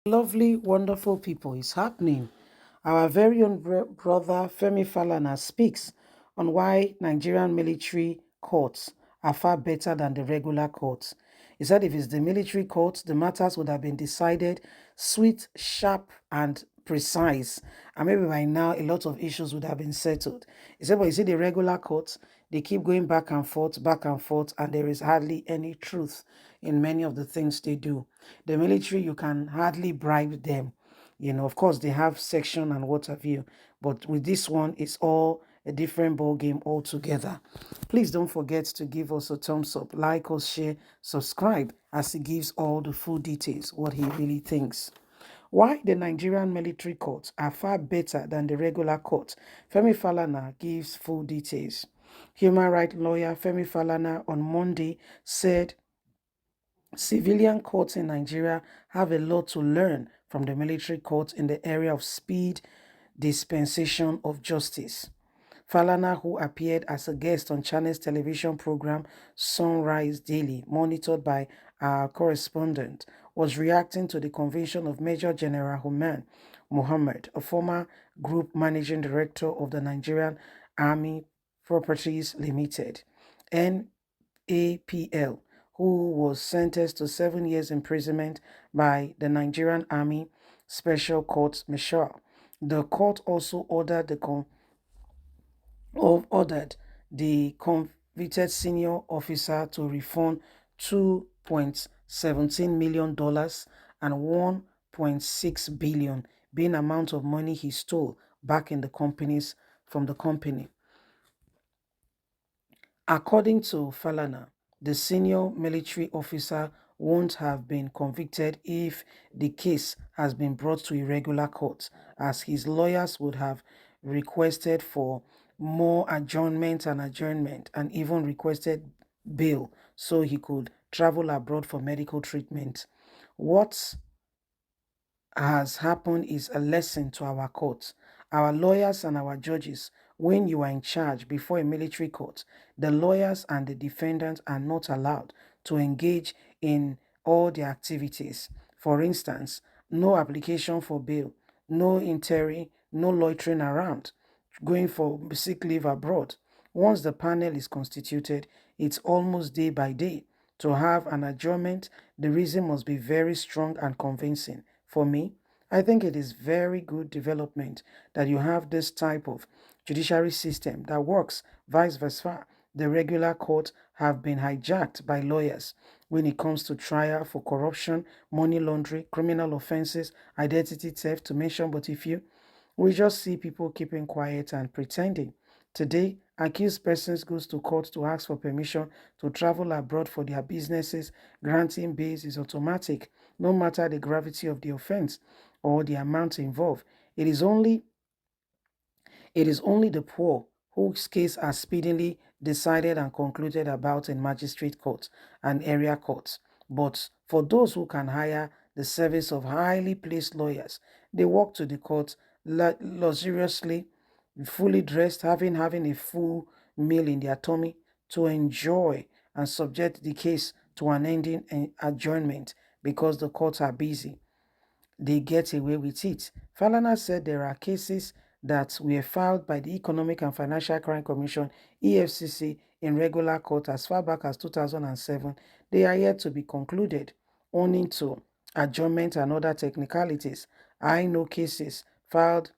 Lovely, wonderful people, it's happening. Our very own brother Femi Falana speaks on why Nigerian military courts are far better than the regular courts. He said if it's the military courts, the matters would have been decided sweet, sharp, and precise. And maybe by now, a lot of issues would have been settled. He said, but you see, the regular courts, they keep going back and forth, and there is hardly any truth in many of the things they do. The military, you can hardly bribe them. Of course, they have section and what have you, but with this one, it's all a different ball game altogether. Please don't forget to give us a thumbs up, like us, share, subscribe, as he gives all the full details, what he really thinks. Why the Nigerian military courts are far better than the regular courts. Femi Falana gives full details. Human rights lawyer Femi Falana on Monday said civilian courts in Nigeria have a lot to learn from the military courts in the area of speed, dispensation of justice. Falana, who appeared as a guest on Channel's television program Sunrise Daily, monitored by our correspondent, was reacting to the conviction of Major General Human Muhammad, a former group managing director of the Nigerian Army Properties Limited, NAPL, who was sentenced to 7 years imprisonment by the Nigerian Army Special Court Martial. The court also ordered the convicted senior officer to refund $2.17 million and 1.6 billion being amount of money he stole back in the companies from the company. According to Falana, the senior military officer won't have been convicted if the case has been brought to irregular court, as his lawyers would have requested for more adjournment, and even requested bail so he could travel abroad for medical treatment. What has happened is a lesson to our courts, our lawyers and our judges. When you are in charge before a military court, the lawyers and the defendants are not allowed to engage in all the activities. For instance, no application for bail, no interim, no loitering around, going for sick leave abroad. Once the panel is constituted, it's almost day by day. To have an adjournment, the reason must be very strong and convincing. For me, I think it is very good development that you have this type of judiciary system that works. Vice versa, the regular courts have been hijacked by lawyers when it comes to trial for corruption, money laundering, criminal offenses, identity theft, to mention but a few. We just see people keeping quiet and pretending. Today, accused persons goes to court to ask for permission to travel abroad for their businesses. Granting bail is automatic, no matter the gravity of the offense or the amount involved. It is only the poor whose case are speedily decided and concluded about in magistrate courts and area courts. But for those who can hire the service of highly placed lawyers, they walk to the court luxuriously, fully dressed, having a full meal in their tummy to enjoy and subject the case to an ending adjournment because the courts are busy. They get away with it. Falana said there are cases that were filed by the Economic and Financial Crime Commission, EFCC, in regular court as far back as 2007. They are yet to be concluded, owing to adjournment and other technicalities. I know cases filed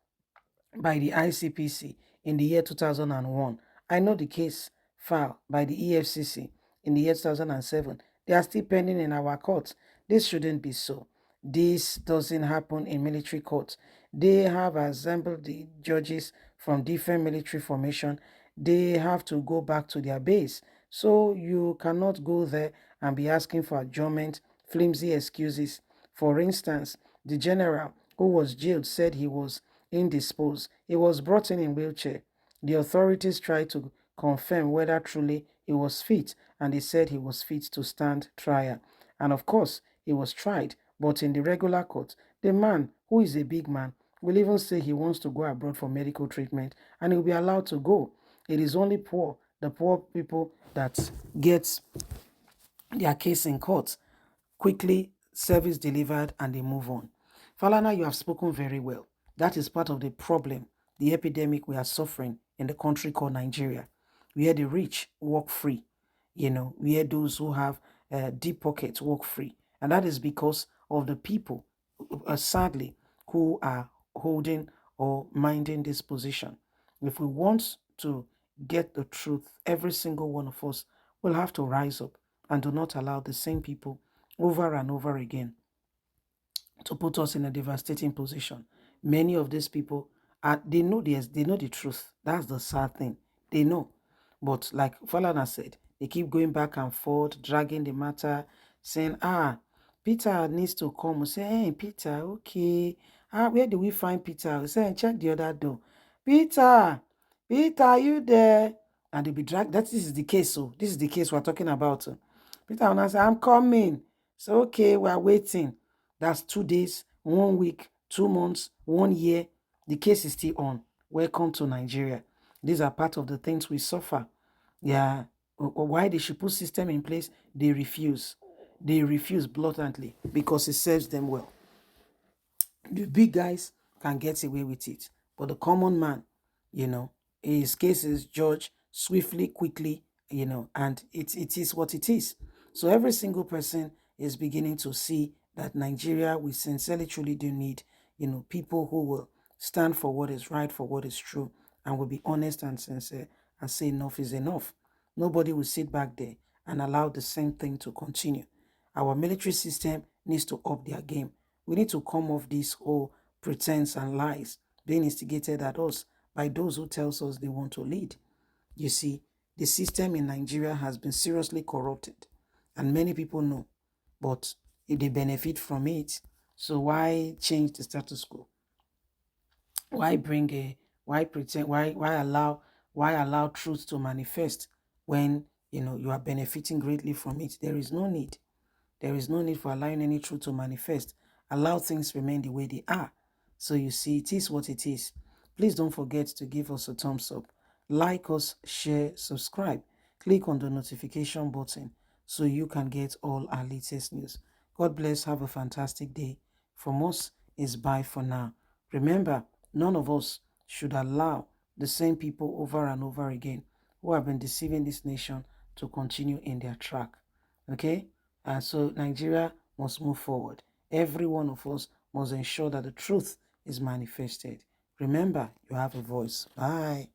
by the ICPC in the year 2001. I know the case filed by the EFCC in the year 2007. They are still pending in our courts. This shouldn't be so. This doesn't happen in military courts. They have assembled the judges from different military formation. They have to go back to their base. So you cannot go there and be asking for adjournment, flimsy excuses. For instance, the general who was jailed said he was indisposed. He was brought in wheelchair. The authorities tried to confirm whether truly he was fit, and they said he was fit to stand trial. And of course, he was tried, but in the regular court, the man, who is a big man, will even say he wants to go abroad for medical treatment, and he'll be allowed to go. It is only the poor people that get their case in court, quickly service delivered, and they move on. Falana, you have spoken very well. That is part of the problem, the epidemic we are suffering in the country called Nigeria, where the rich walk free, where those who have deep pockets walk free. And that is because of the people, sadly, who are holding or minding this position. If we want to get the truth, every single one of us will have to rise up and do not allow the same people over and over again to put us in a devastating position. Many of these people they know the truth. That's the sad thing. They know. But like Falana said, they keep going back and forth, dragging the matter, saying, Peter needs to come. We say, hey, Peter, okay. Where do we find Peter? We say, check the other door. Peter, are you there? And they'll be dragged. This is the case. So this is the case we're talking about. Peter will now say, I'm coming. So okay, we're waiting. That's 2 days, 1 week, 2 months, 1 year. The case is still on. Welcome to Nigeria. These are part of the things we suffer. Yeah. Why they should put system in place, they refuse. They refuse blatantly because it serves them well. The big guys can get away with it. But the common man, his case is judged swiftly, quickly, and it is what it is. So every single person is beginning to see that Nigeria, we sincerely truly do need, people who will stand for what is right, for what is true, and will be honest and sincere and say enough is enough. Nobody will sit back there and allow the same thing to continue. Our military system needs to up their game. We need to come off this whole pretense and lies being instigated at us by those who tells us they want to lead. You see, the system in Nigeria has been seriously corrupted, and many people know, but if they benefit from it, so why change the status quo? Why bring a why pretend why allow truth to manifest when you are benefiting greatly from it? There is no need. There is no need for allowing any truth to manifest. Allow things remain the way they are. So you see, it is what it is. Please don't forget to give us a thumbs up. Like us, share, subscribe. Click on the notification button so you can get all our latest news. God bless. Have a fantastic day. From us is bye for now. Remember, none of us should allow the same people over and over again who have been deceiving this nation to continue in their track. Okay? So Nigeria must move forward. Every one of us must ensure that the truth is manifested. Remember, you have a voice. Bye.